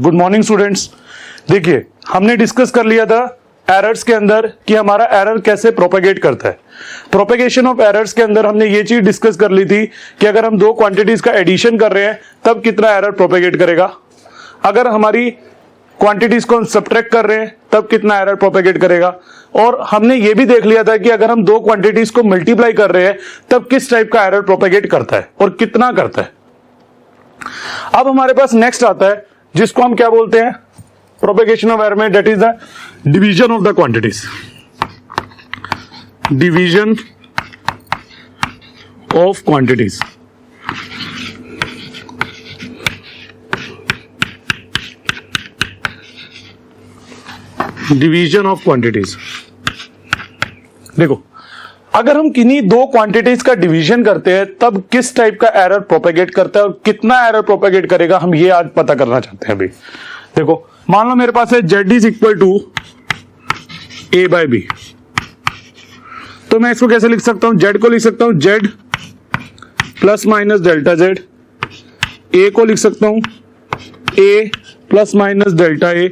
Good morning students. देखिए हमने discuss कर लिया था एरर्स के अंदर कि हमारा एरर कैसे प्रोपेगेट करता है। प्रोपेगेशन ऑफ एरर्स के अंदर हमने ये चीज डिस्कस कर ली थी कि अगर हम दो क्वांटिटीज का एडिशन कर रहे हैं तब कितना एरर प्रोपेगेट करेगा, अगर हमारी क्वांटिटीज को हम सब्ट्रैक्ट कर रहे हैं तब कितना एरर प्रोपेगेट करेगा, और हमने ये भी देख लिया था कि अगर हम दो क्वांटिटीज को मल्टीप्लाई कर रहे हैं तब किस टाइप का एरर प्रोपेगेट करता है और कितना करता है। अब हमारे पास नेक्स्ट आता है जिसको हम क्या बोलते हैं प्रोपेगेशन ऑफ एरर में, that is the division of the quantities. Division of quantities. Division of quantities. देखो अगर हम किन्हीं दो क्वांटिटीज का डिवीजन करते हैं तब किस टाइप का एरर प्रोपेगेट करता है और कितना एरर प्रोपेगेट करेगा, हम ये आज पता करना चाहते हैं। अभी देखो मान लो मेरे पास है z is equal to a by b, तो मैं इसको कैसे लिख सकता हूं, z को लिख सकता हूं z plus minus delta z, a को लिख सकता हूं a plus minus delta a,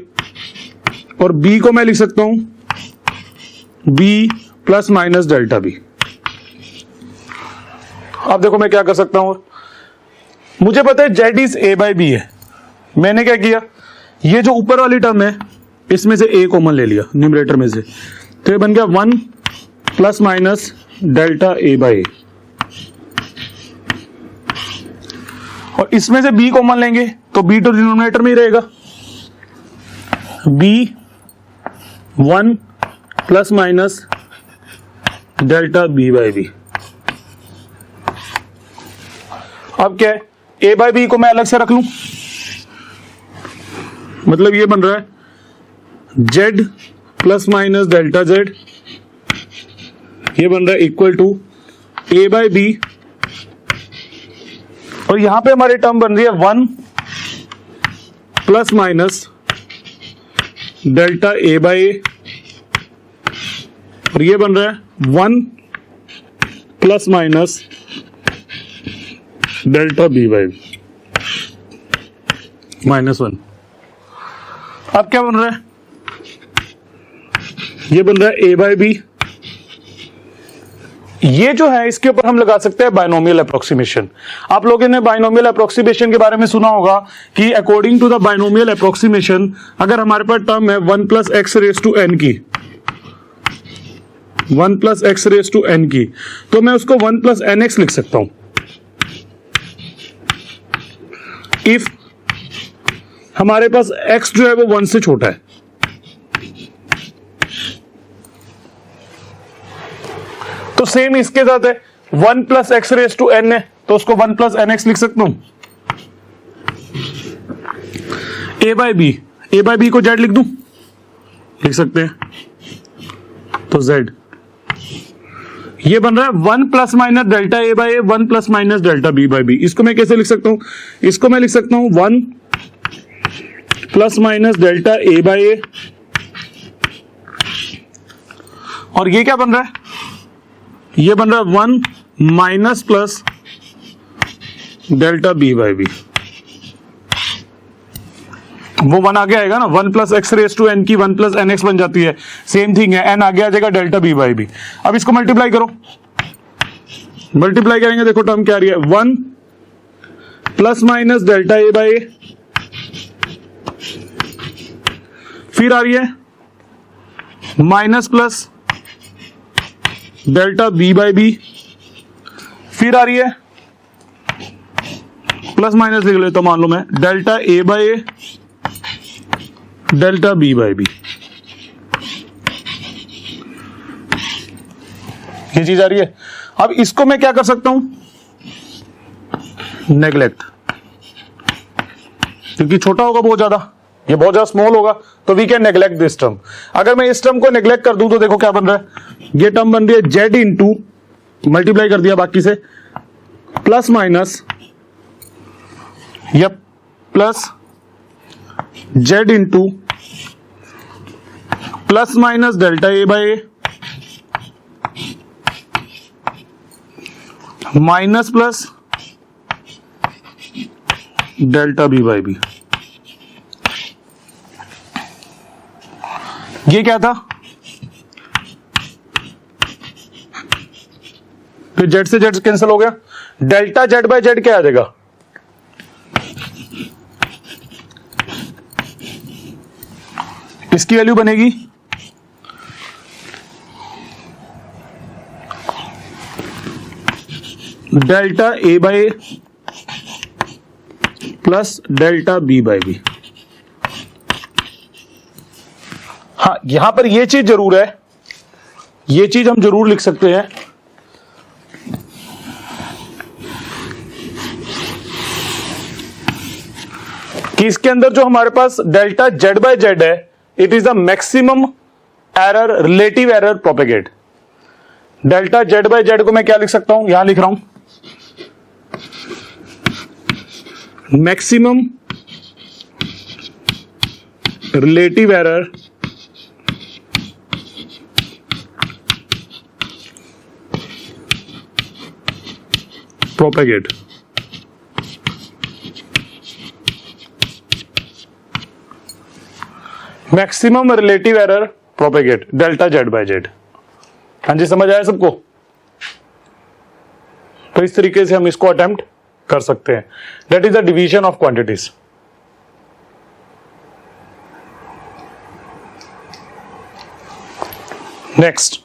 और b को मैं लिख सकता हूं b plus minus delta b. अब देखो मैं क्या कर सकता हूं, मुझे पता है z is a by b है, मैंने क्या किया ये जो ऊपर वाली टर्म है इसमें से a कॉमन ले लिया न्यूमरेटर में से, तो ये बन गया 1 plus minus delta a by a, और इसमें से b कॉमन लेंगे तो b तो डिनोमिनेटर में ही रहेगा, b 1 plus minus delta b by b। अब क्या है a बाय b को मैं अलग से रख लूं, मतलब ये बन रहा है z plus minus delta z, ये बन रहा है equal to a by b, और यहां पे हमारी टर्म बन रही है 1 plus minus delta a by a, और ये बन रहा है 1 plus minus delta b by minus 1। अब क्या बन रहा है, ये बन रहा है a बाय बी। ये जो है इसके ऊपर हम लगा सकते हैं बाइनोमियल अप्रोक्सीमेशन। आप लोगों ने बाइनोमियल अप्रोक्सीमेशन के बारे में सुना होगा कि according to the binomial approximation अगर हमारे पास टर्म है 1 plus x raise to n की, 1 plus x raise to n की, तो मैं उसको 1 प्लस एन एक्स लिख सकता हूं इफ हमारे पास x जो है वो 1 से छोटा है। तो सेम इसके साथ है 1 plus x raise to n है, तो उसको 1 प्लस एन एक्स लिख सकता हूं। a बाय बी को z लिख दूं, लिख सकते हैं, तो z ये बन रहा है 1 plus minus delta a by 1 plus minus delta b by b। इसको मैं कैसे लिख सकता हूं, इसको मैं लिख सकता हूं 1 plus minus delta a by a, और ये क्या बन रहा है, ये बन रहा है 1 minus plus delta b by b। वो 1 आगे आएगा ना, 1 plus x raise to n की 1 प्लस एन एक्स बन जाती है, सेम थिंग है, एन आगे आ जाएगा डेल्टा b बाय b। अब इसको मल्टीप्लाई करो, मल्टीप्लाई करेंगे देखो टर्म क्या आ रही है 1 plus minus delta a by a, फिर आ रही है minus plus delta b by b, फिर आ रही है प्लस माइनस लिख लेता मान लो मैं delta a by a delta b by b। ये चीज आ रही है। अब इसको मैं क्या कर सकता हूं, नेग्लेक्ट, क्योंकि छोटा होगा बहुत ज्यादा, ये बहुत ज्यादा स्मॉल होगा, तो we can neglect this term. अगर मैं इस टर्म को नेग्लेक्ट कर दूं तो देखो क्या बन रहा है, ये टर्म बन रही है z इंटू, मल्टीप्लाई कर दिया बाकी से, प्लस माइनस या plus z into plus minus delta a by a minus plus delta b by b. ये क्या था, फिर जेड से जेड कैंसिल हो गया, डेल्टा जेड बाय जेड क्या आ जाएगा, इसकी वैल्यू बनेगी delta a by a plus delta b by b. हाँ, यहां पर यह चीज जरूर है, यह चीज हम जरूर लिख सकते हैं कि इसके अंदर जो हमारे पास डेल्टा जेड बाय जेड है, it is the maximum error, relative error propagate. Delta z by z को मैं क्या लिख सकता हूं, यहां लिख रहा हूं maximum relative error propagate. Maximum relative error propagate delta z by z. हाँ जी, समझ आया सबको? तो इस तरीके से हम इसको अटेम्प्ट कर सकते हैं। That is the division of quantities. Next,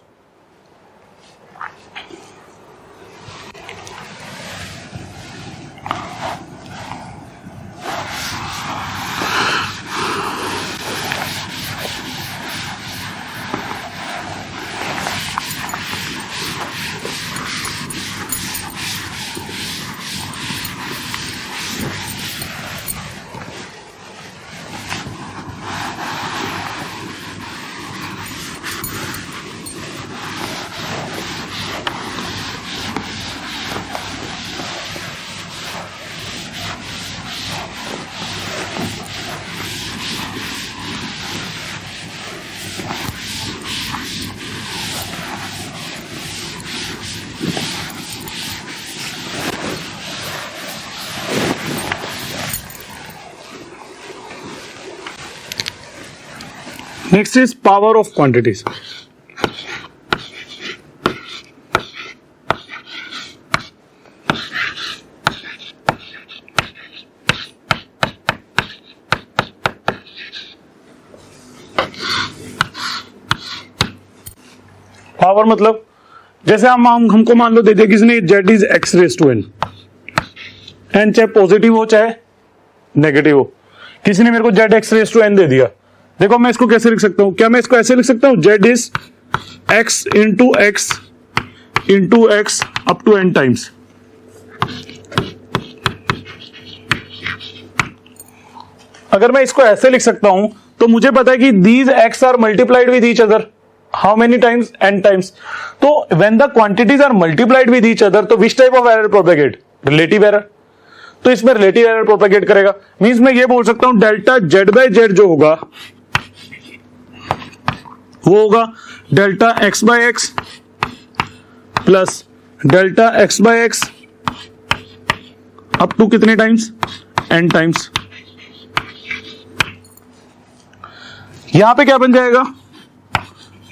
next is power of quantities. Power मतलब जैसे हमको मान लो दे दिया किसने, z is x raise to n, n चाहे पॉजिटिव हो चाहे नेगेटिव हो, किसी ने मेरे को z x raise to n दे दिया। देखो मैं इसको कैसे लिख सकता हूं, क्या मैं इसको ऐसे लिख सकता हूं, z is x into x up to n times. अगर मैं इसको ऐसे लिख सकता हूं तो मुझे पता है कि these x are multiplied with each other, how many times, n times. तो when the quantities are multiplied with each other, तो which type of error propagate, relative error. तो इसमें रिलेटिव एरर प्रोपेगेट करेगा। मींस मैं ये बोल सकता हूं डेल्टा जेड बाय जेड जो होगा वो होगा delta x by x plus delta x by x up to कितने टाइम्स, एन टाइम्स। यहां पे क्या बन जाएगा,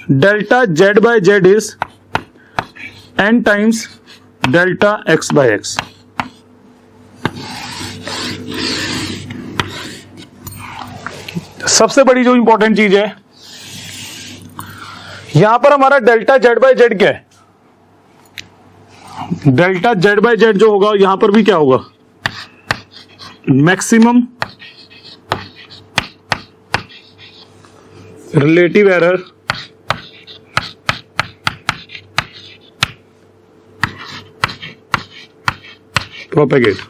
delta z by z is n times delta x by x. सबसे बड़ी जो इंपॉर्टेंट चीज है यहां पर हमारा डेल्टा जेड बाय जेड क्या है, डेल्टा जेड बाय जेड जो होगा यहां पर भी क्या होगा, मैक्सिमम रिलेटिव एरर प्रोपेगेट।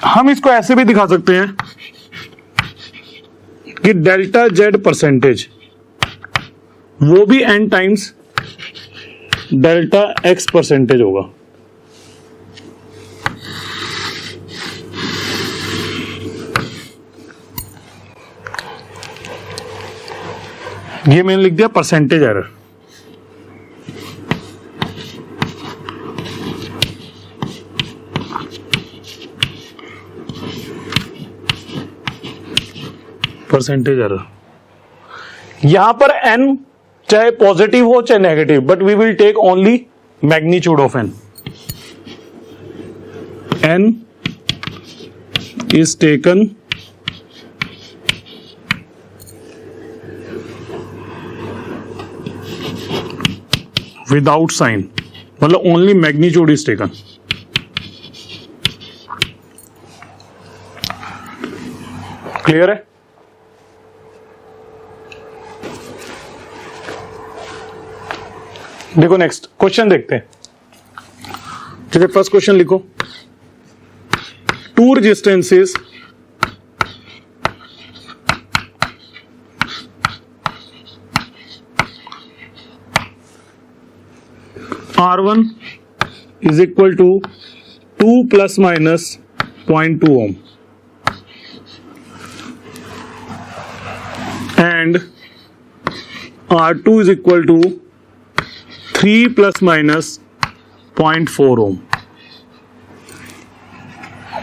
हम इसको ऐसे भी दिखा सकते हैं कि डेल्टा जेड परसेंटेज वो भी n times delta x percentage होगा। ये मैंने लिख दिया परसेंटेज एरर। Percentage error. यहां पर n चाहे पॉजिटिव हो चाहे negative, but we will take only magnitude of n। n is taken without sign, मतलब only magnitude is taken। Clear है? देखो नेक्स्ट क्वेश्चन देखते हैं। ठीक है, फर्स्ट क्वेश्चन लिखो। Two resistances R1 is equal to 2 plus minus 0.2 ohm and R2 is equal to 3 plus minus 0.4 ohm.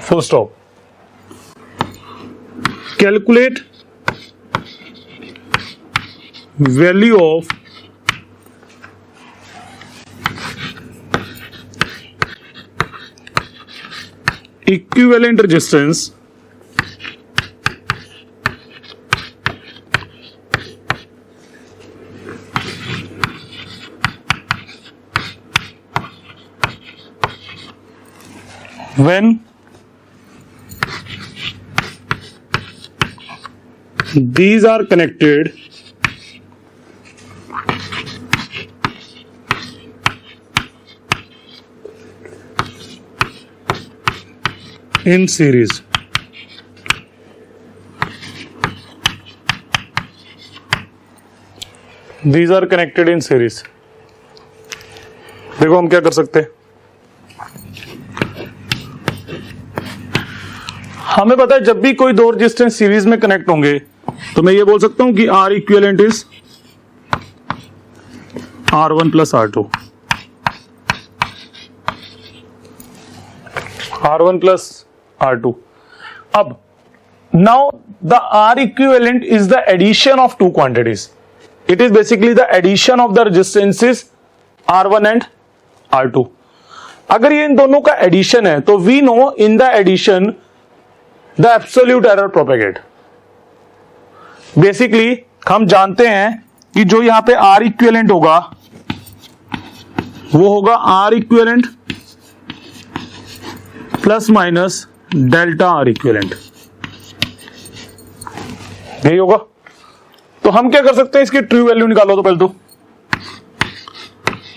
Full stop. Calculate value of equivalent resistance when these are connected in series। These are connected in series। देखो हम क्या कर सकते हैं, हमें पता है जब भी कोई दो रेजिस्टेंस सीरीज में कनेक्ट होंगे तो मैं ये बोल सकता हूं कि R equivalent is R1 plus R2। R1 plus R2। अब now the R equivalent is the addition of two quantities. It is basically the addition of the resistances R1 and R2। अगर ये इन दोनों का एडिशन है तो we know in the addition the absolute error propagate. Basically हम जानते हैं कि जो यहां पे R इक्विवेलेंट होगा वो होगा R equivalent plus minus delta R equivalent, यही होगा। तो हम क्या कर सकते हैं, इसकी ट्रू वैल्यू निकालो। तो पहले तो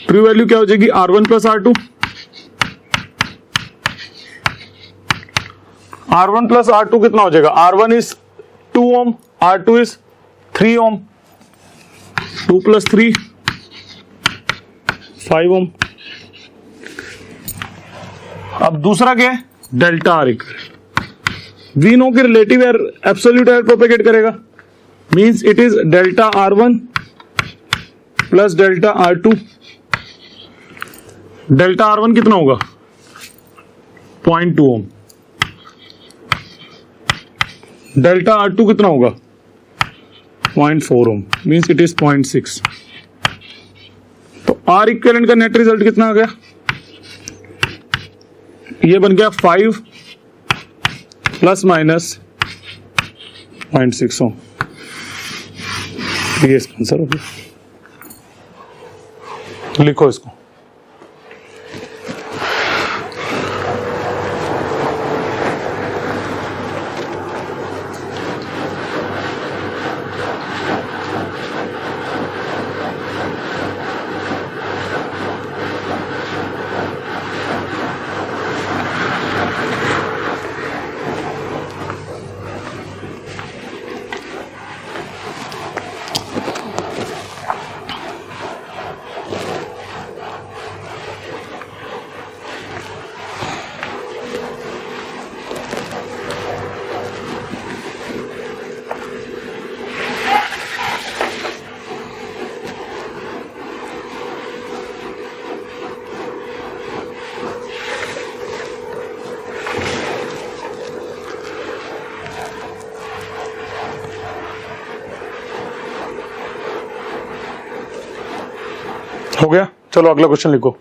ट्रू वैल्यू क्या हो जाएगी, R1 plus R2। R1 plus R2 कितना हो जाएगा, R1 is 2 ohm, R2 is 3 ohm, 2 plus 3 5 ohm. अब दूसरा क्या है, delta R equivalent. We know कि relative error absolute error propagate करेगा, means it is delta R1 plus delta R2। Delta R1 कितना होगा, 0.2 ओम। डेल्टा R2 कितना होगा, 0.4 ओम, मींस इट इज 0.6। तो R इक्विवेलेंट का नेट रिजल्ट कितना आ गया, ये बन गया 5 प्लस माइनस 0.6 ओम। ये इसका आंसर हो गया। लिखो इसको। हो गया, चलो अगला क्वेश्चन लिखो।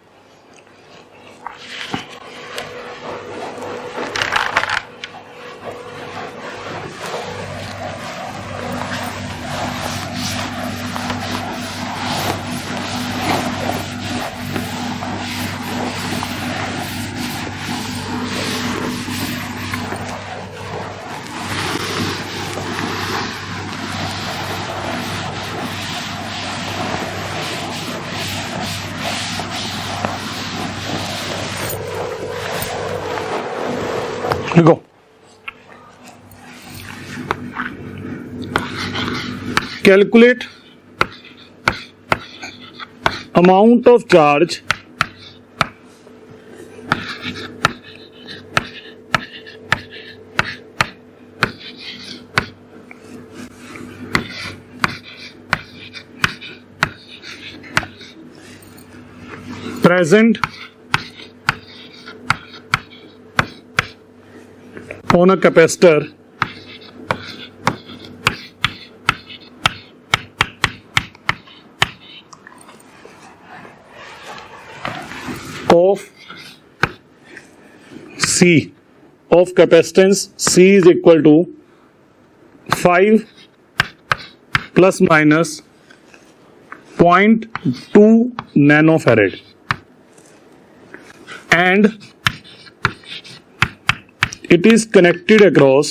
लिखो। Calculate amount of charge present on a capacitor of C of capacitance C is equal to 5 plus minus 0.2 nanofarad and it is connected across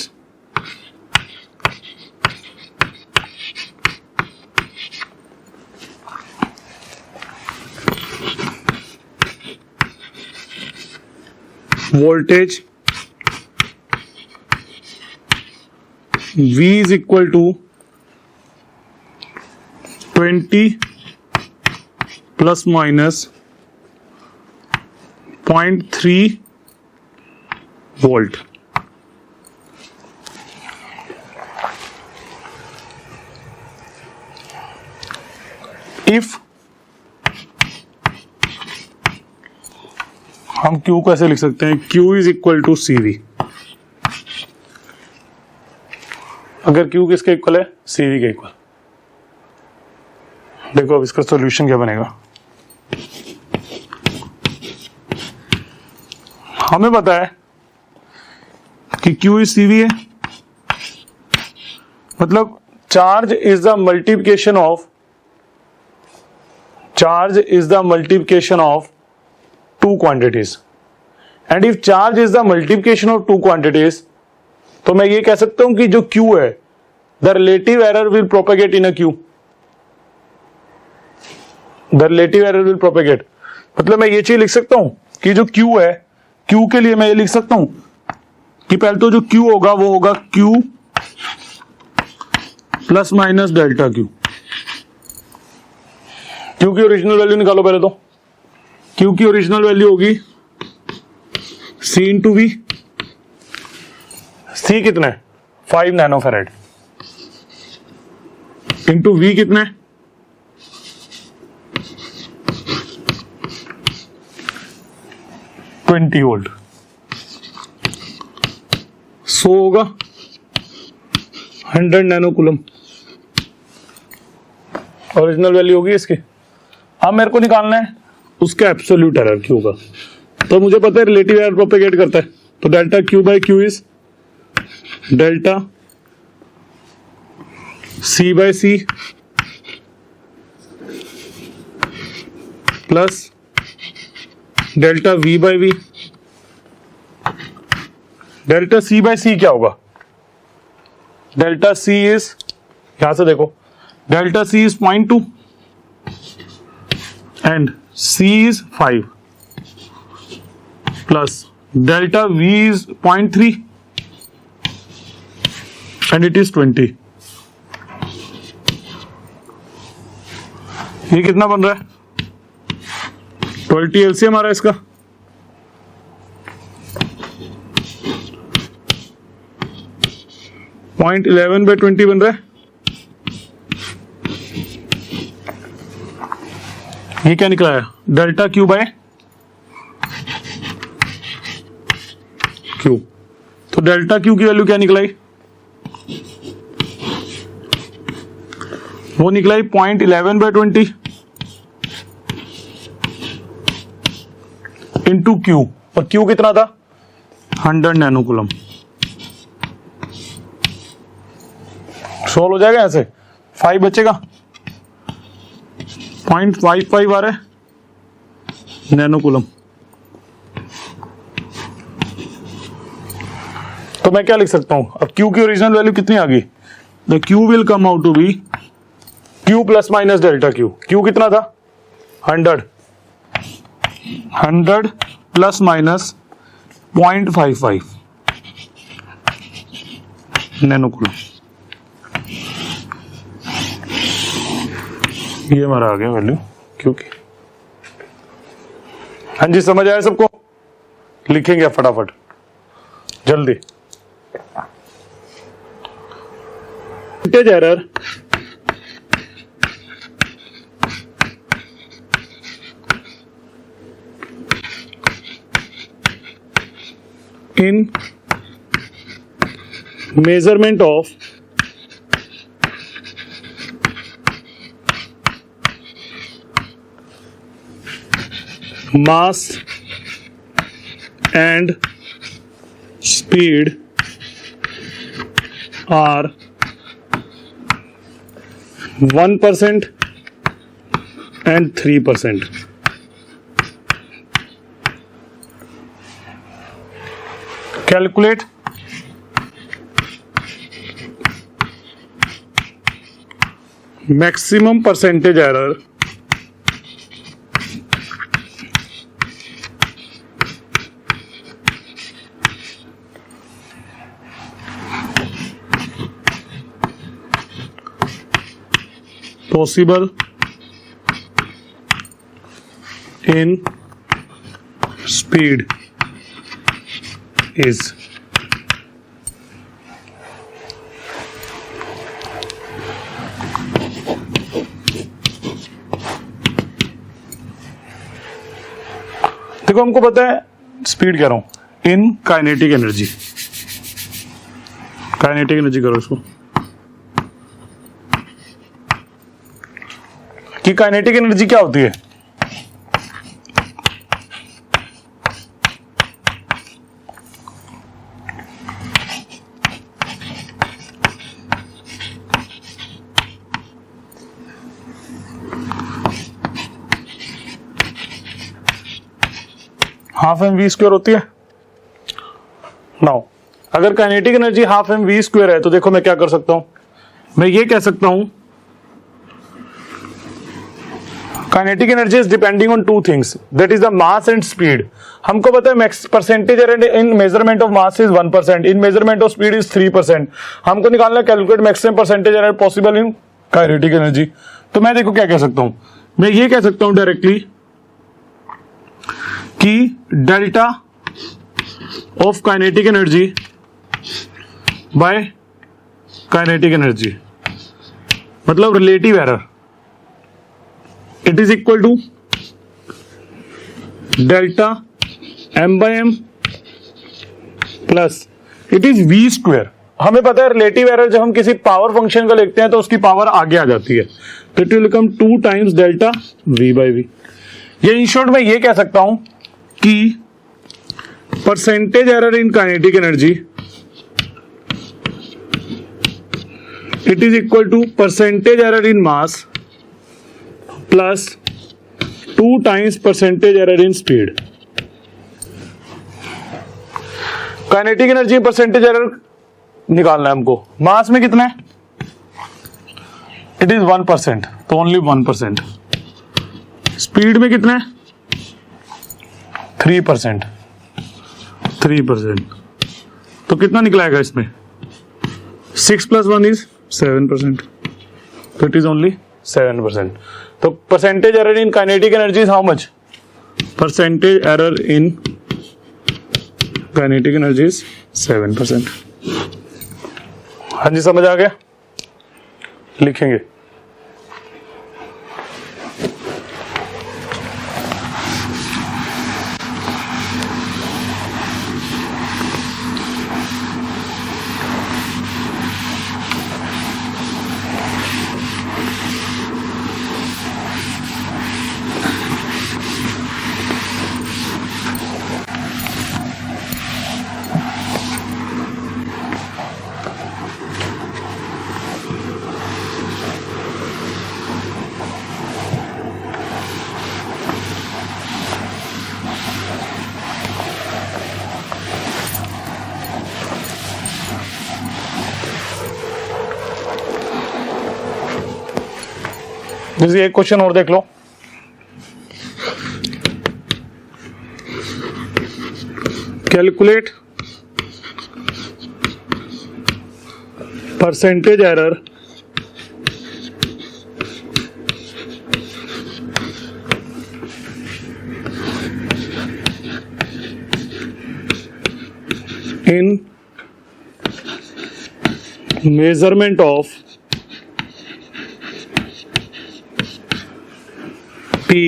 voltage V is equal to 20 plus minus 0.3 volt. If हम Q कैसे लिख सकते हैं? Q is equal to CV। अगर Q किसके equal है? CV के equal. देखो अब इसका सॉल्यूशन क्या बनेगा। हमें पता है कि Q इज CV है, मतलब charge is the multiplication of two quantities and if charge is the multiplication of two quantities तो मैं ये कह सकता हूं कि जो Q है the relative error will propagate in a Q, the relative error will propagate। मतलब मैं ये चीज लिख सकता हूं कि जो Q है, Q के लिए मैं ये लिख सकता हूं कि पहले तो जो Q होगा वो होगा Q plus minus delta Q। Q की ओरिजिनल वैल्यू निकालो पहले तो। Q की ओरिजिनल वैल्यू होगी C इंटू वी। C कितना है? 5 नैनोफैराड इंटू V कितना है? 20 वोल्ट। 100 होगा 100 नैनो कूलम ओरिजिनल वैल्यू होगी इसकी। अब मेरे को निकालना है उसका एब्सोल्यूट एरर Q का। तो मुझे पता है रिलेटिव एरर प्रोपेगेट करता है, तो delta Q by Q is delta C by C plus delta V by V। Delta C by C क्या होगा? डेल्टा C इज, यहां से देखो, delta C is 0.2 and C is 5 plus delta V is 0.3 and it is 20। ये कितना बन रहा है? 12 LCM आ रहा है इसका। पॉइंट 11 बाई 20 बन रहा है। ये क्या निकला है? Delta Q by Q। तो डेल्टा Q की वैल्यू क्या निकलाई? वो निकलाई 0.11 बाई 20 इंटू क्यू, और क्यू कितना था 100 नैनो कूलम। सोल्व हो जाएगा ऐसे, 5 बचेगा, 0.55 आ रहा है नैनो कूलम। तो मैं क्या लिख सकता हूं, अब Q की ओरिजिनल वैल्यू कितनी आ गई, the Q will come out to be Q plus minus delta Q। Q कितना था 100 प्लस माइनस 0.55 नैनो कूलम। ये हमारा आ गया वैल्यू क्योंकि, हाँ जी समझ आया सबको, लिखेंगे फटाफट जल्दी। Percentage error in measurement of mass and speed are 1% and 3%. Calculate maximum percentage error possible in speed is देखो हमको पता है स्पीड कह रहा हूं इन काइनेटिक एनर्जी, काइनेटिक एनर्जी करो इसको कि काइनेटिक एनर्जी क्या होती है, हाफ एम वी स्क्वायर होती है। नाउ अगर kinetic energy half m v square है तो देखो मैं क्या कर सकता हूं, मैं ये कह सकता हूं kinetic energy is depending on two things, that is the mass and speed. हमको पता है max percentage error in measurement of mass is 1%, in measurement of speed is 3%। हमको निकालना है calculate maximum percentage error possible in kinetic energy. तो मैं देखो क्या कह सकता हूं, मैं ये कह सकता हूं डायरेक्टली कि delta of kinetic energy by kinetic energy मतलब relative error, it is equal to delta m by m plus it is v square. हमें पता है रिलेटिव एरर जब हम किसी पावर फंक्शन को लिखते हैं तो उसकी पावर आगे आ जाती है, तो it will become 2 times delta v by v. ये इन शॉर्ट में ये कह सकता हूं कि percentage error in kinetic energy it is equal to percentage error in mass plus 2 times percentage error in speed. Kinetic energy percentage error निकालना है हमको, मास में कितना है, इट इज 1%, तो ओनली 1%। स्पीड में कितना है 3%, 3%, तो कितना निकलाएगा इसमें 6 + 1 इज 7%, तो इट इज ओनली 7%। तो percentage error in kinetic energy is how much, percentage error in kinetic energy is 7%। हाँ जी समझ आ गया, लिखेंगे। जैसे एक क्वेश्चन और देख लो, calculate percentage error in measurement of P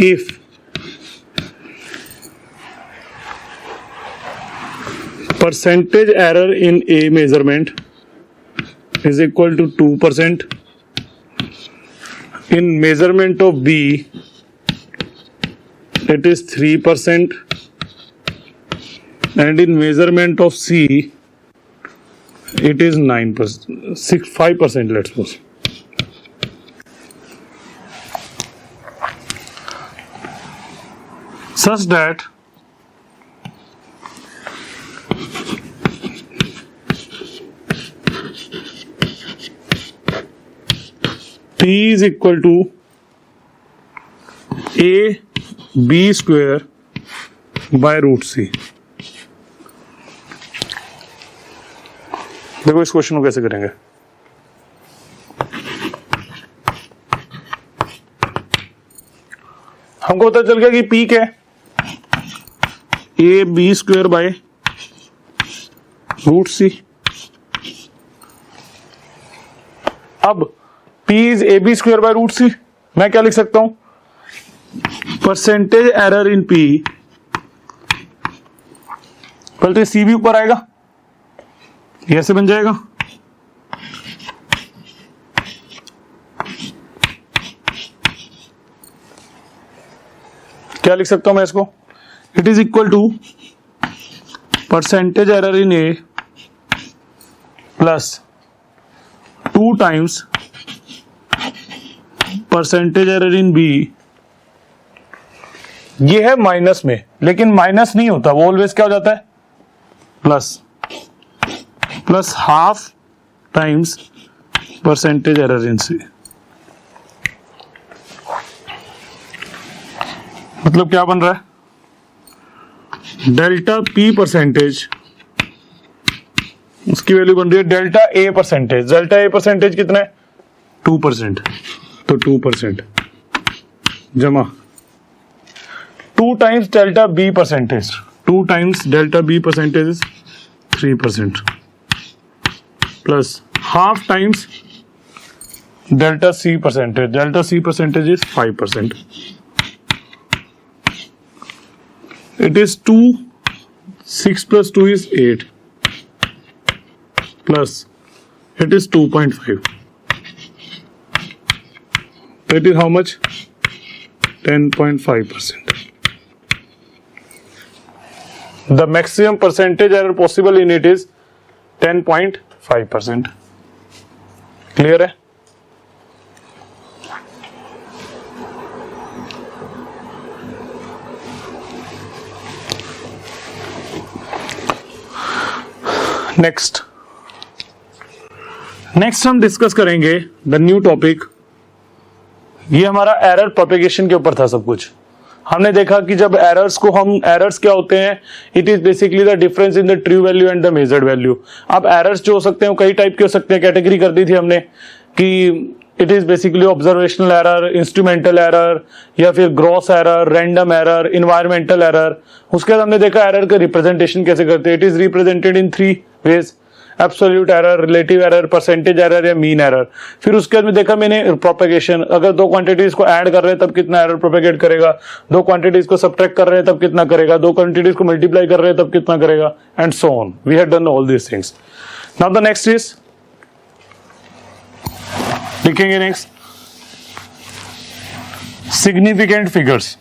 if percentage error in A measurement is equal to 2%, in measurement of B it is 3%, and in measurement of C it is 9%, 5%, let's suppose. Such that P is equal to A B square by root C. देखो इस question को कैसे करेंगे। हमको पता चल गया कि P क्या है, a b square by root c. अब P is a b square by root c, मैं क्या लिख सकता हूं, परसेंटेज एरर इन P, पहले तो सी भी ऊपर आएगा, ये ऐसे बन जाएगा, क्या लिख सकता हूं मैं इसको, it is equal to percentage error in a plus 2 times percentage error in b. ये है माइनस में, लेकिन माइनस नहीं होता, वो ऑलवेज क्या हो जाता है, plus half times percentage error in c. मतलब क्या बन रहा है, डेल्टा पी परसेंटेज, उसकी वैल्यू बन रही है delta a percentage. Delta a percentage कितना है, 2%, तो 2% जमा 2 times delta b percentage, 2 times delta b percentage is 3% plus half times delta c percentage, delta c percentage is 5%. It is 2, 6 plus 2 is 8, plus it is 2.5. That is how much? 10.5%. The maximum percentage error possible in it is 10.5%. Clear है? Next हम discuss करेंगे the new topic. ये हमारा error propagation के ऊपर था सब कुछ। हमने देखा कि जब एरर्स क्या होते हैं, it is basically the difference in the true value and the measured value. अब एरर्स जो हो सकते हैं वो कई टाइप के हो सकते हैं, कैटेगरी कर दी थी हमने कि it is basically observational error, instrumental error, या फिर gross error, random error, environmental error. उसके बाद हमने देखा एरर का रिप्रेजेंटेशन कैसे करते हैं। It is represented in 3 ways, absolute error, relative error, percentage error या मीन एरर। फिर उसके बाद में देखा मैंने प्रोपेगेशन, अगर 2 क्वांटिटीज को ऐड कर रहे हैं तब कितना एरर प्रोपेगेट करेगा, 2 क्वांटिटीज को सब्ट्रैक्ट कर रहे हैं तब कितना करेगा, 2 क्वांटिटीज को मल्टीप्लाई कर रहे हैं तब कितना करेगा, and so on. We have done all these things. Now the next is, लिखेंगे नेक्स्ट सिग्निफिकेंट फिगर्स।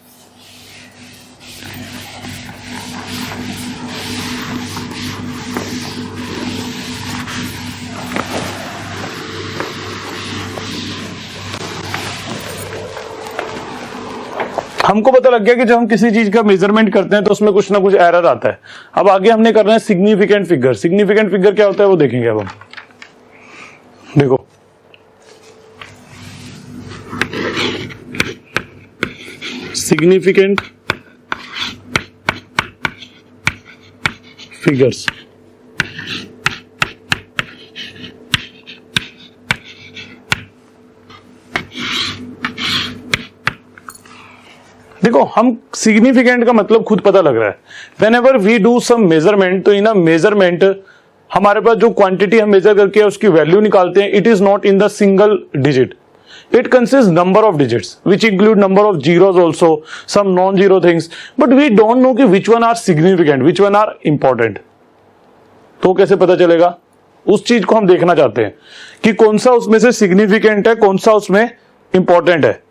हमको पता लग गया कि जब हम किसी चीज का मेजरमेंट करते हैं तो उसमें कुछ ना कुछ एरर आता है। अब आगे हमने करना है सिग्निफिकेंट फिगर। सिग्निफिकेंट फिगर क्या होता है वो देखेंगे अब हम। देखो significant figures. देखो हम सिग्निफिकेंट का मतलब खुद पता लग रहा है. Whenever we do some measurement, तो इन मेजरमेंट हमारे पास जो क्वांटिटी हम मेजर करके उसकी वैल्यू निकालते हैं, it is not in the single digit. It consists number of digits, which include number of zeros also, some non-zero things. But we don't know कि which one are significant, which one are important. तो कैसे पता चलेगा? उस चीज को हम देखना चाहते हैं कि कौन सा उसमें से significant है, कौन सा उसमें important है.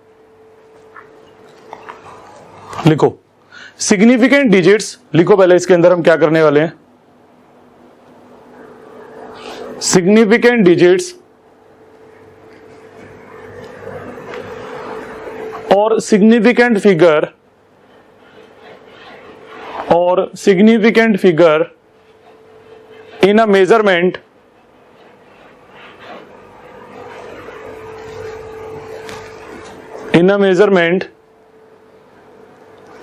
लिखो significant digits. लिखो पहले इसके अंदर हम क्या करने वाले हैं. Significant digits और significant figure in a measurement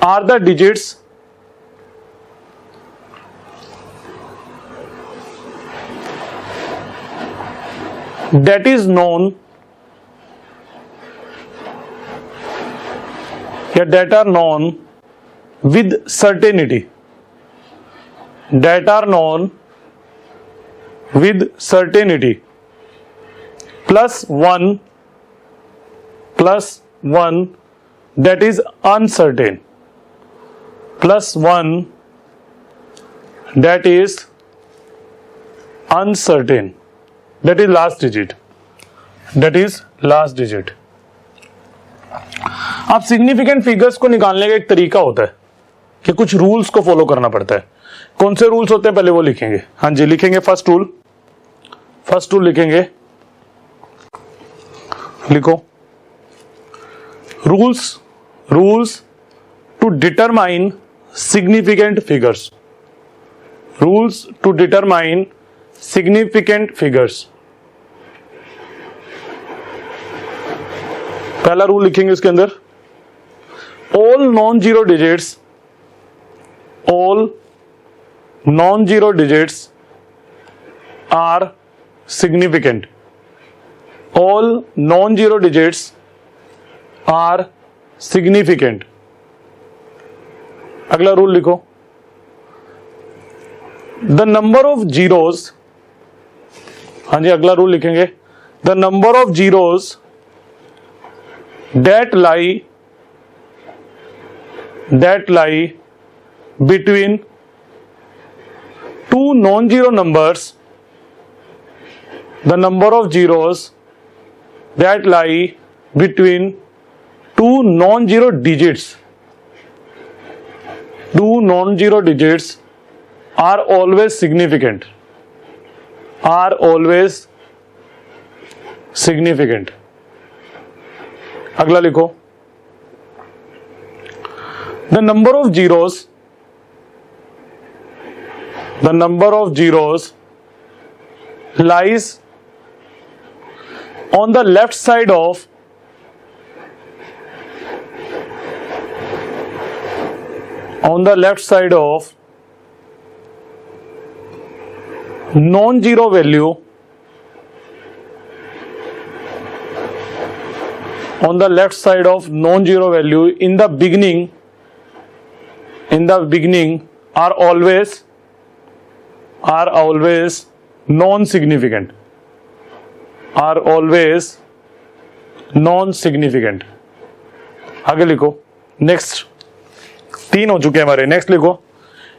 are the digits that is known या that are known with certainty, that are known with certainty, plus one that is uncertain, plus one that is uncertain, that is last digit, that is last digit. अब significant figures को निकालने का एक तरीका होता है कि कुछ रूल्स को फॉलो करना पड़ता है. कौन से रूल्स होते हैं पहले वो लिखेंगे. हाँ जी, लिखेंगे फर्स्ट रूल लिखेंगे. लिखो rules to determine significant figures. Rules to determine significant figures. पहला रूल लिखेंगे इसके अंदर, all non-zero digits are significant. All non-zero digits are significant. अगला रूल लिखो, the number of zeros. हाँ जी, अगला रूल लिखेंगे, the number of zeros that lie between two non-zero numbers, the number of zeros that lie between two non-zero digits are always significant, अगला लिखो, the number of zeros lies on the left side of non-zero value, on the left side of non-zero value in the beginning are always non-significant. आगे लिखो, next. 3 हो चुके हैं हमारे. Next लिखो,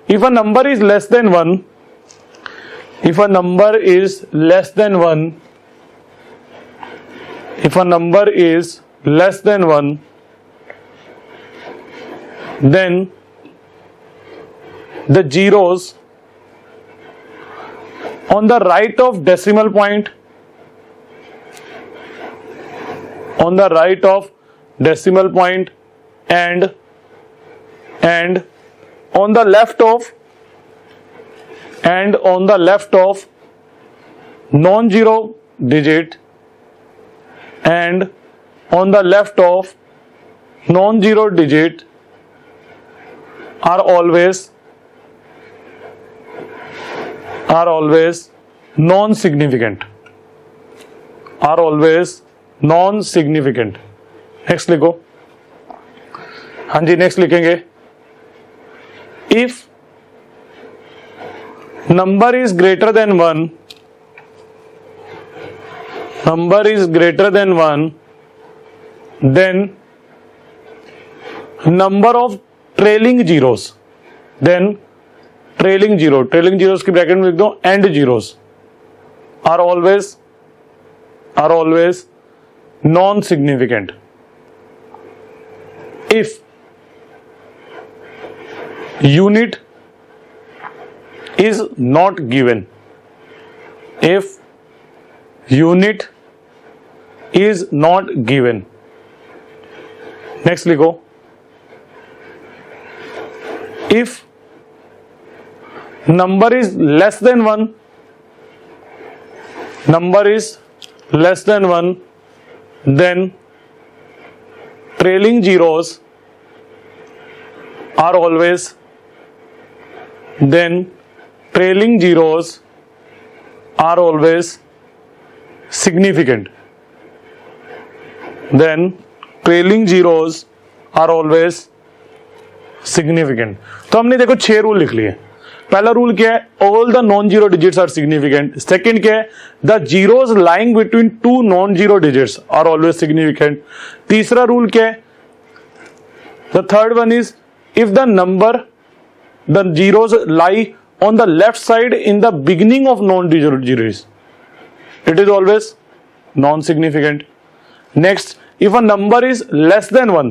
if a number is less than 1, if a number is less than 1, then the zeros on the right of decimal point, and on the left of non-zero digit, and on the left of non zero digit are always non significant, are always non significant. Next लिखो। हाँ जी, next लिखेंगे, if number is greater than one, number is greater than 1, then number of trailing zeros, then trailing zeros की bracket में लिख दो and zeros are always non significant if unit is not given, if unit is not given। Next लिखो, if number is less than 1, then trailing zeros are always significant, then trailing zeros are always significant। तो हमने देखो 6 rule लिख लिए। पहला rule क्या है, all the non zero digits are significant. Second क्या है, the zeros lying between two non zero digits are always significant. तीसरा रूल क्या है, the third one is if the zeros lie on the left side in the beginning of non zero zeros, it is always non-significant। Next, if a number is less than 1,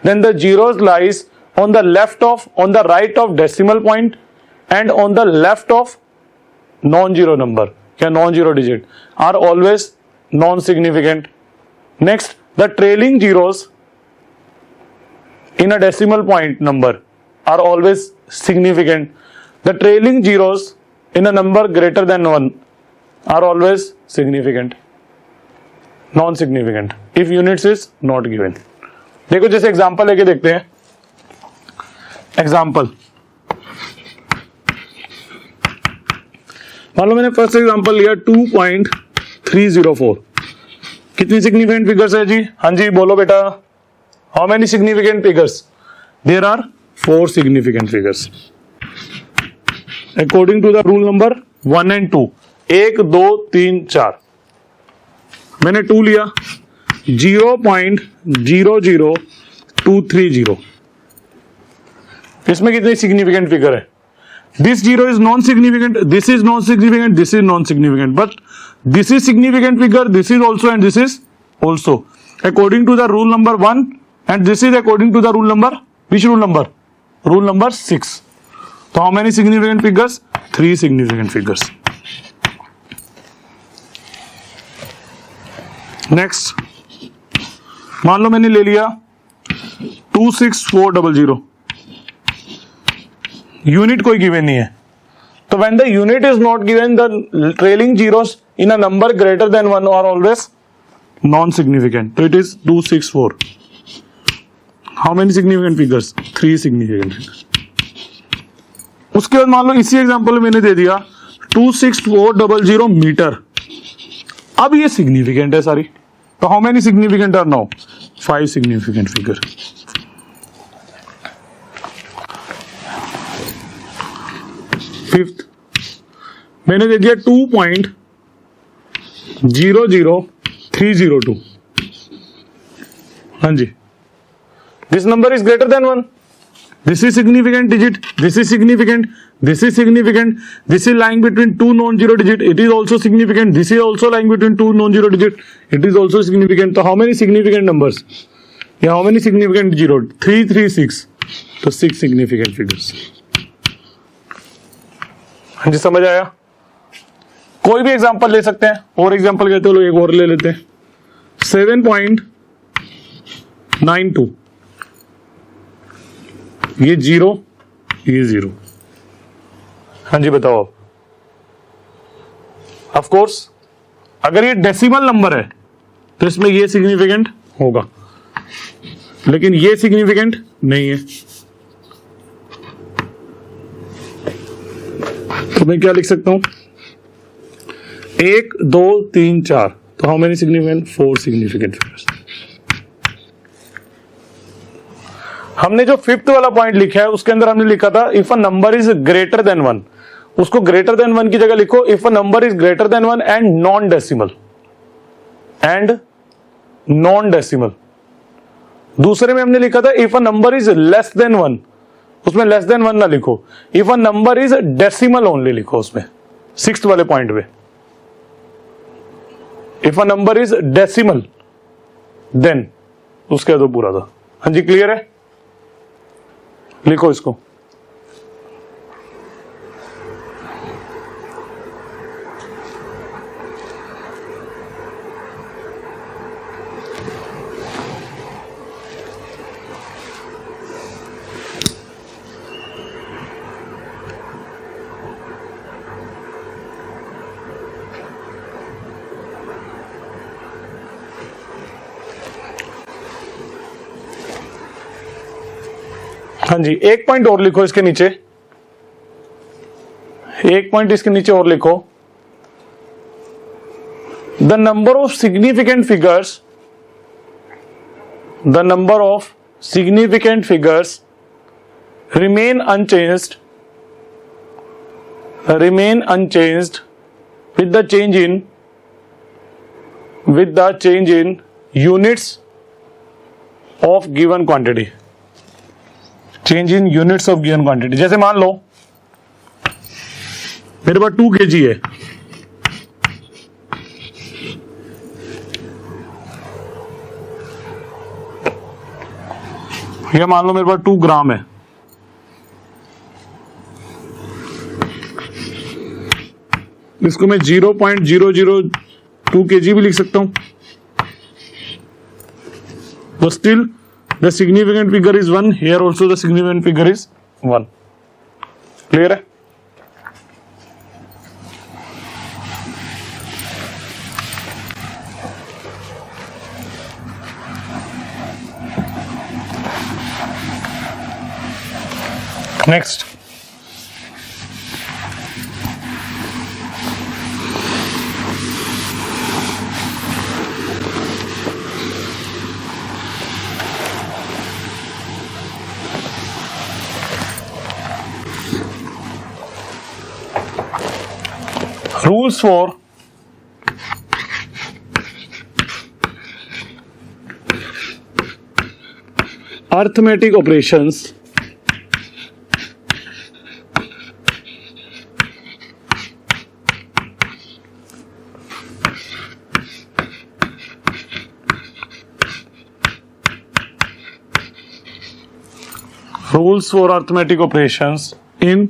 then the zeros lies on the right of decimal point and on the left of non-zero number या non-zero digit are always non-significant। Next, the trailing zeros in a decimal point number are always significant। The trailing zeros in a number greater than 1 are always significant, non-significant if units is not given। देखो जैसे example लेके देखते हैं। Example, मान लो मैंने first example लिया 2.304। कितनी सिग्निफिकेंट फिगर्स है जी? हाँ जी बोलो बेटा, how many significant figures? There are 4 significant figures according to the rule number 1 and 2। 1 2 3 4। मैंने 2 लिया, 0.00230। इसमें कितनी सिग्निफिकेंट फिगर है? This zero is non significant, this is non significant, this is non significant, but this is significant figure, this is also and this is also according to the rule number 1 and this is according to the rule number, which rule number? Rule number 6। तो how many significant figures? 3 significant figures. Next, मान लो मैंने ले लिया 26400, unit कोई given नहीं है, तो when the unit is not given the trailing zeros in a number greater than 1 are always non significant. तो it is 264। How many significant figures? 3 significant figures. उसके बाद मान लो इसी एग्जांपल में मैंने दे दिया 26400 मीटर। अब ये सिग्निफिकेंट है सारी, तो how many significant are now? 5 significant figure. Fifth मैंने दे दिया 2.00302। हाँ जी, this number is greater than 1, this is significant digit, this is significant, this is significant, this is lying between 2 non-zero digit, it is also significant, this is also lying between 2 non-zero digit, it is also significant। तो how many significant numbers? Yeah, how many significant zero? 3 3 6, तो 6 significant figures। हाँ जी, समझ आया? कोई भी example ले सकते हैं, और एग्जांपल कहते हो, एक और ले लेते हैं। 7.92, ये 0, ये 0। हाँ जी बताओ आप। ऑफ कोर्स अगर ये डेसिमल नंबर है तो इसमें ये सिग्निफिकेंट होगा, लेकिन ये सिग्निफिकेंट नहीं है। तो मैं क्या लिख सकता हूं, 1 2 3 4, तो how many significant, 4 significant figures. हमने जो 5th वाला पॉइंट लिखा है उसके अंदर हमने लिखा था if a number is greater than 1, उसको ग्रेटर देन 1 की जगह लिखो if a number is greater than 1 and non decimal, and non decimal. दूसरे में हमने लिखा था if a number is less than 1, उसमें लेस देन 1 ना लिखो, if a number is decimal only लिखो उसमें, 6th वाले पॉइंट पे। If a number is decimal then उसके तो पूरा था। हाँ जी, क्लियर है, लिखो इसको। हाँ जी, एक पॉइंट और लिखो इसके नीचे, एक पॉइंट इसके नीचे और लिखो, the number of significant figures, the number of significant figures remain unchanged with the change in units of given quantity, change in units of given quantity। जैसे मान लो मेरे पास 2 kg है, या मान लो मेरे पास 2 ग्राम है, इसको मैं 0.002 kg भी लिख सकता हूं, but still the significant figure is 1, here also the significant figure is 1। Clear है? Next, rules for arithmetic operations in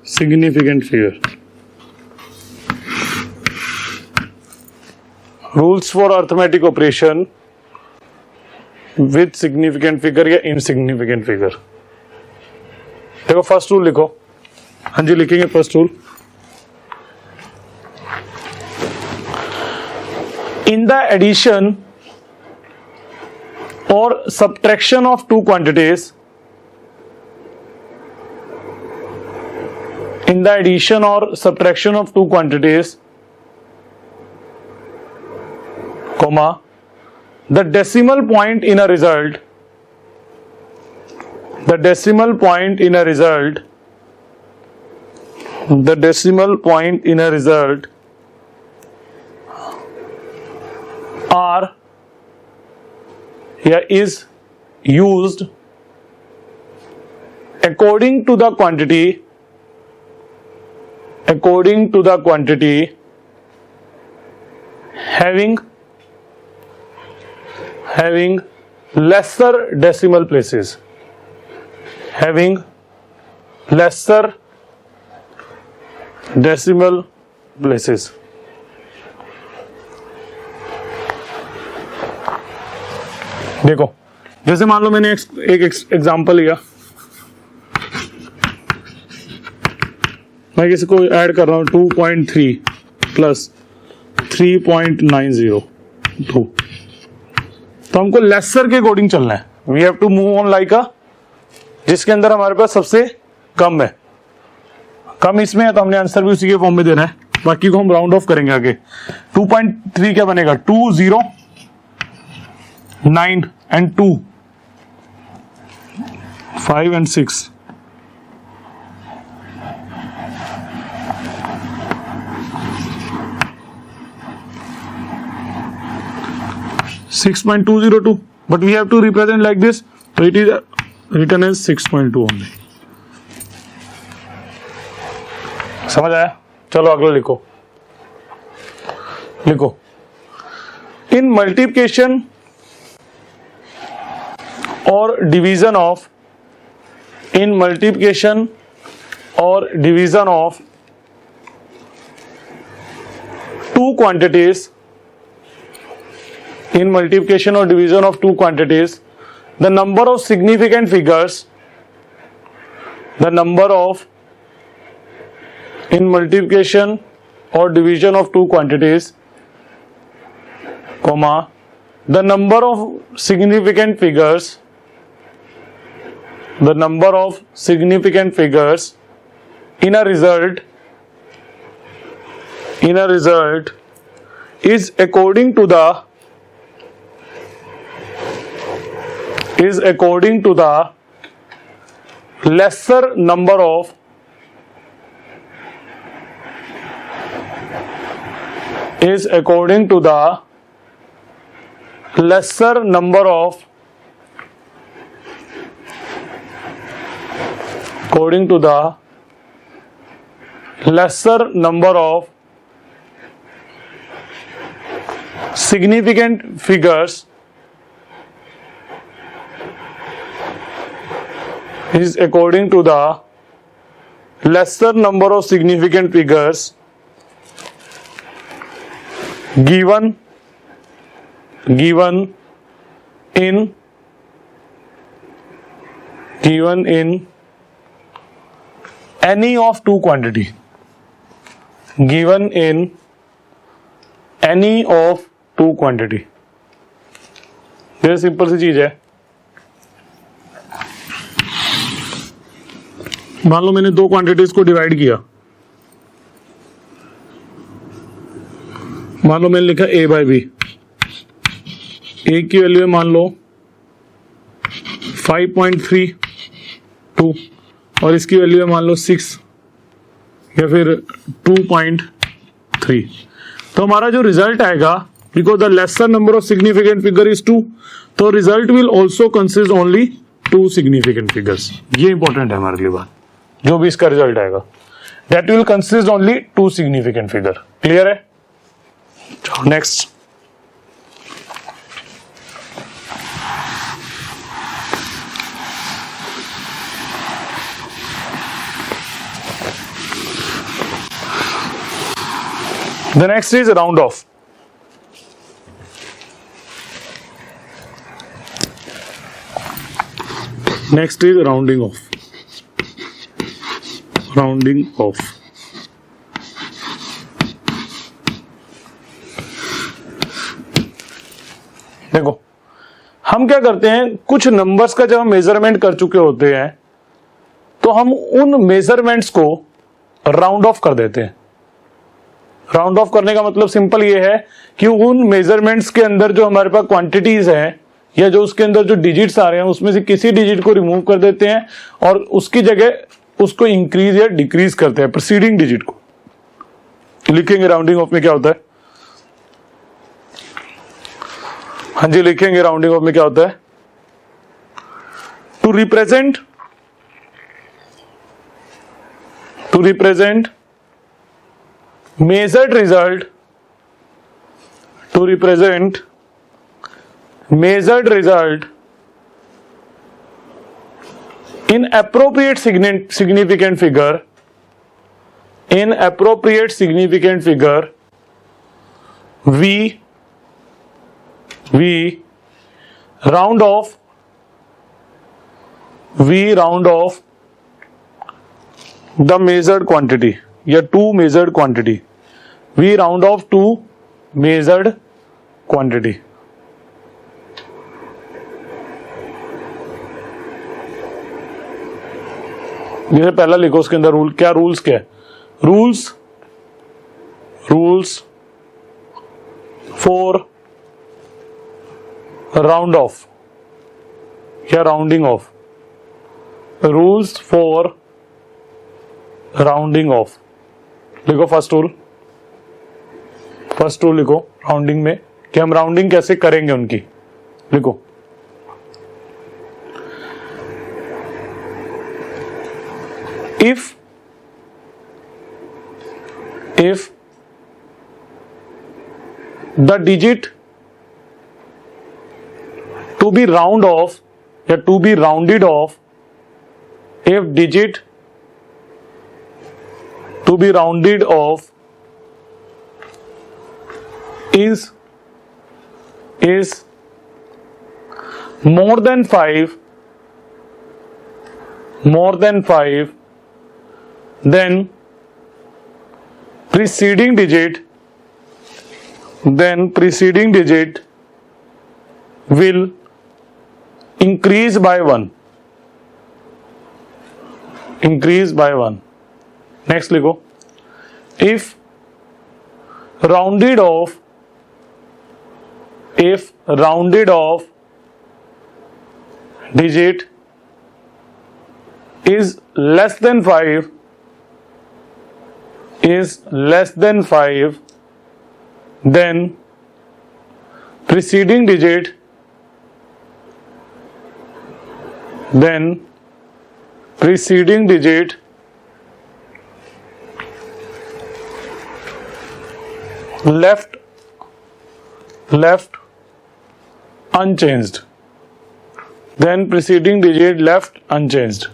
significant figure। Rules for arithmetic operation with significant figure या insignificant figure। देखो first rule लिखो। हाँ जी, लिखेंगे first rule. In the addition or subtraction of two quantities, in the addition or subtraction of two quantities, comma, the decimal point in a result, the decimal point in a result, the decimal point in a result are या is used according to the quantity having lesser decimal places, having lesser decimal places। देखो, जैसे मान लो मैंने एक example लिया, मैं किसी को ऐड कर रहा हूं 2.3 प्लस 3.902। तो हमको लेसर के अकॉर्डिंग चलना है। We have to move on like a, जिसके अंदर हमारे पास सबसे कम है, कम इसमें है तो हमने आंसर भी उसी के फॉर्म में देना है, बाकी को हम राउंड ऑफ करेंगे आगे। 2.3 क्या बनेगा, 2 0 9 and 2 5 and 6। 6.202, but we have to represent like this, so it is written as 6.2 only। समझ आया? चलो अगला लिखो। इन मल्टीप्लिकेशन और डिवीजन ऑफ, इन मल्टीप्लिकेशन और division of two quantities, in multiplication or division of two quantities, the number of significant figures, the number of, in multiplication or division of two quantities, comma, the number of significant figures, the number of significant figures in a result is according to the lesser number of significant figures is according to the lesser number of significant figures given in any of two quantity, given in any of two quantity। ये simple सी चीज है। मान लो मैंने दो quantities को divide किया, मान लो मैंने लिखा a बाई बी, ए की वैल्यू है मान लो 5.32 और इसकी वैल्यू है मान लो 6 या फिर 2.3। तो हमारा जो रिजल्ट आएगा, because the lesser number of significant figure is 2, तो result will also consist only 2 significant figures. ये इंपॉर्टेंट है हमारे लिए बात, जो भी इसका रिजल्ट आएगा, that will consist only 2 significant figure. Clear है? Next, the next is round off. Next is rounding off. Rounding off, देखो हम क्या करते हैं, कुछ नंबर्स का जब हम मेजरमेंट कर चुके होते हैं तो हम उन मेजरमेंट्स को राउंड ऑफ कर देते हैं। राउंड ऑफ करने का मतलब सिंपल ये है कि उन मेजरमेंट्स के अंदर जो हमारे पास क्वांटिटीज हैं या जो उसके अंदर जो डिजिट्स आ रहे हैं उसमें से किसी डिजिट को रिमूव कर देते हैं और उसकी जगह उसको इंक्रीज या डिक्रीज करते हैं, प्रीसीडिंग डिजिट को। लिखेंगे राउंडिंग ऑफ में क्या होता है। हाँ जी, लिखेंगे राउंडिंग ऑफ में क्या होता है। To represent measured result, to represent measured result in appropriate significant figure, in appropriate significant figure, we round off the measured quantity या to measured quantity. We round off to measured quantity. जैसे पहला लिखो, उसके अंदर rule क्या, rules क्या है, rules for round off या rounding off, rules for rounding off. लिखो फर्स्ट रूल लिखो राउंडिंग में, कि हम राउंडिंग कैसे करेंगे उनकी। लिखो if the digit to be round off या to be rounded off, if digit to be rounded off is more than 5, then preceding digit will increase by 1. Next लिखो, if rounded off digit is less than 5, then preceding digit left unchanged, then preceding digit left unchanged.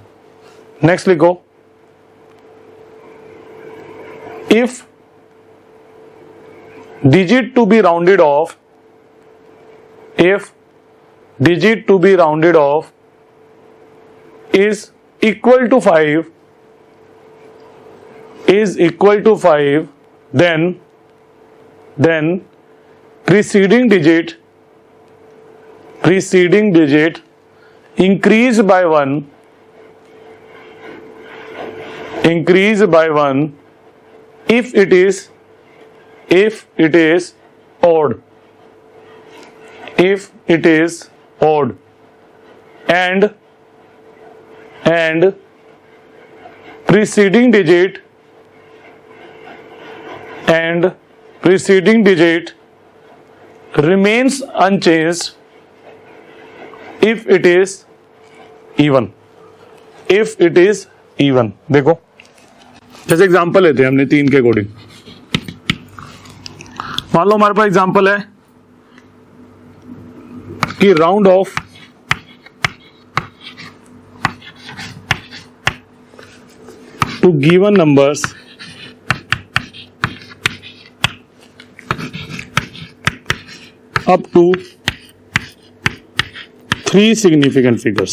Next लिखो, if digit to be rounded off is equal to 5, then preceding digit increase by 1 if it is odd, and preceding digit remains unchanged if it is even. देखो जैसे example लेते हैं हमने 3 के according. मान लो हमारे पास example है कि round off to given numbers up to 3 significant figures।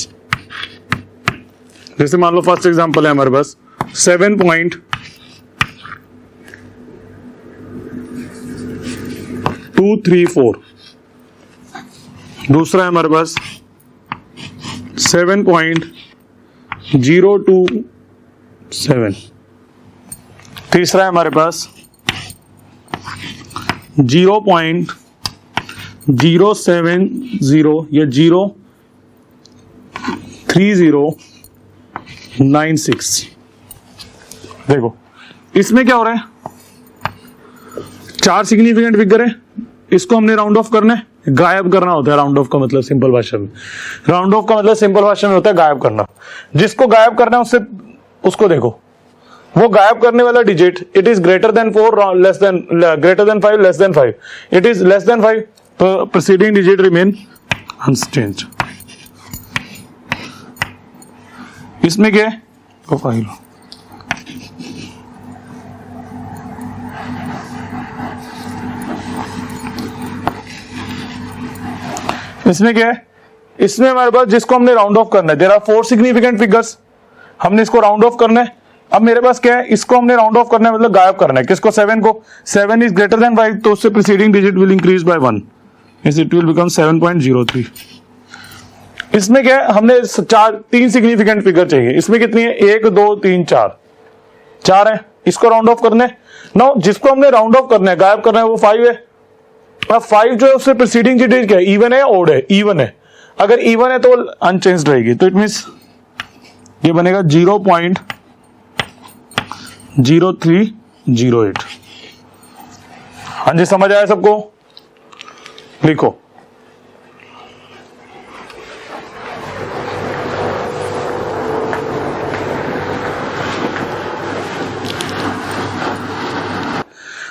जैसे मान लो फर्स्ट एग्जांपल है हमारे पास 7.234, दूसरा है हमारे पास 7.027, तीसरा है हमारे पास 0.070 या 03096। देखो इसमें क्या हो रहा है, 4 सिग्निफिकेंट फिगर है, इसको हमने राउंड ऑफ करना है, गायब करना होता है। राउंड ऑफ का मतलब सिंपल भाषा में होता है गायब करना। जिसको गायब करना है उसको देखो, वो गायब करने वाला digit it is greater then 4 greater than 5 less than 5, it is less then 5, preceding digit remain unchanged। इसमें क्या है, फाइल इसमें क्या है, इसमें हमारे पास जिसको हमने राउंड ऑफ करना है, देयर आर 4 सिग्निफिकेंट फिगर्स, हमने इसको राउंड ऑफ करना है अब मेरे पास क्या है, इसको हमने राउंड ऑफ करना है, मतलब गायब करना है। किसको? 7 को। 7 इज ग्रेटर देन 5, तो उससे preceding digit will increase by 1, it will become 7.03। इसमें क्या है, हमने 3 सिग्निफिकेंट फिगर चाहिए। इसमें कितनी है? 1 2 3 4 है। इसको राउंड ऑफ करना है। नाउ जिसको हमने राउंड ऑफ करना है, गायब करना है, वो 5 है। अब 5 जो है उससे प्रीसीडिंग डिजिट क्या है? इवन है या ओड है? इवन है। अगर इवन है तो अनचेंज्ड रहेगी, तो इट मींस ये बनेगा 0.0308। हाँ जी, समझ आया सबको? लिखो।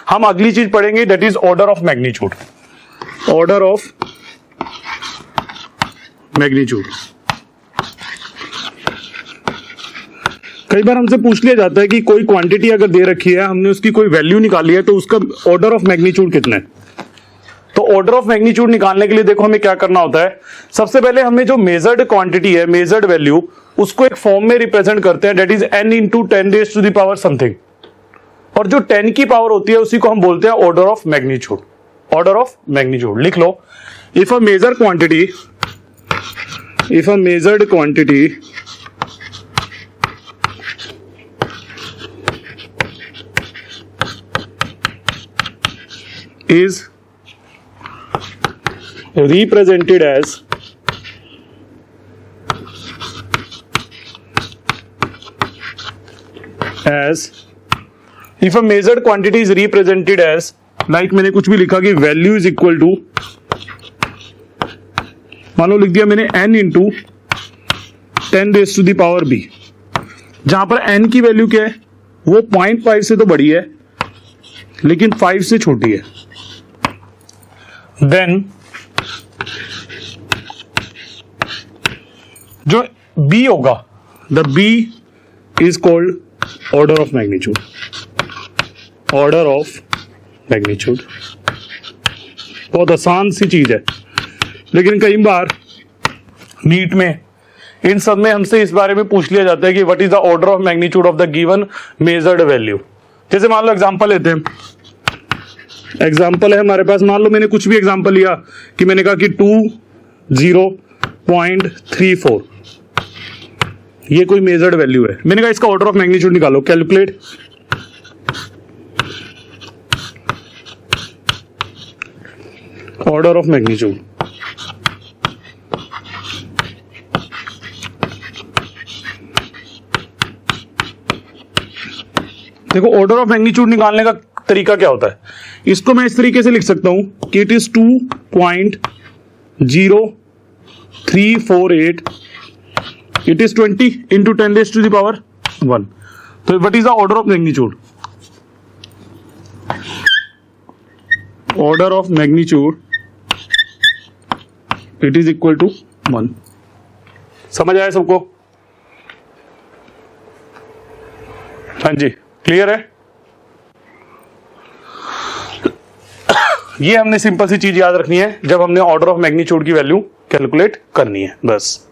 हम अगली चीज पढ़ेंगे, that is order of magnitude. Order of magnitude. कई बार हमसे पूछ लिया जाता है कि कोई क्वांटिटी अगर दे रखी है, हमने उसकी कोई वैल्यू निकाली है, तो उसका ऑर्डर ऑफ मैग्नीट्यूड कितना है। तो ऑर्डर ऑफ मैग्नीट्यूड निकालने के लिए देखो हमें क्या करना होता है। सबसे पहले हमें जो मेजर्ड क्वांटिटी है, मेजर्ड वैल्यू, उसको एक फॉर्म में रिप्रेजेंट करते हैं, that is n into 10 raise to the power something. और जो 10 की पावर होती है उसी को हम बोलते हैं order of magnitude. Order of magnitude लिख लो। If a measure quantity, if a measured quantity is represented as if a measured quantity is represented as, like मैंने कुछ भी लिखा कि वैल्यू इज इक्वल टू, मान लो लिख दिया मैंने n into 10 raise to the power b, जहां पर n की वैल्यू क्या है, वो 0.5 से तो बड़ी है लेकिन 5 से छोटी है। देन जो b होगा, the b is called order of magnitude. Order of magnitude बहुत आसान सी चीज है, लेकिन कई बार नीट में इन सब में हमसे इस बारे में पूछ लिया जाता है कि what is the order of magnitude of the given measured value. जैसे मान लो एग्जांपल लेते हैं, एग्जांपल है हमारे पास, मान लो मैंने कुछ भी एग्जांपल लिया कि मैंने कहा कि 20.34, ये कोई मेजर्ड वैल्यू है। मैंने कहा इसका ऑर्डर ऑफ मैग्नीट्यूड निकालो, कैलकुलेट। ऑर्डर ऑफ मैग्नीट्यूड, देखो ऑर्डर ऑफ मैग्नीट्यूड निकालने का तरीका क्या होता है। इसको मैं इस तरीके से लिख सकता हूं कि it is 2.0348, it is 20 into 10 raise to the power 1। तो what is the order of magnitude? Order of magnitude it is equal to 1। समझ आया सबको? हाँ जी, क्लियर है? ये हमने सिंपल सी चीज याद रखनी है जब हमने ऑर्डर ऑफ मैग्नीट्यूड की वैल्यू कैलकुलेट करनी है, बस।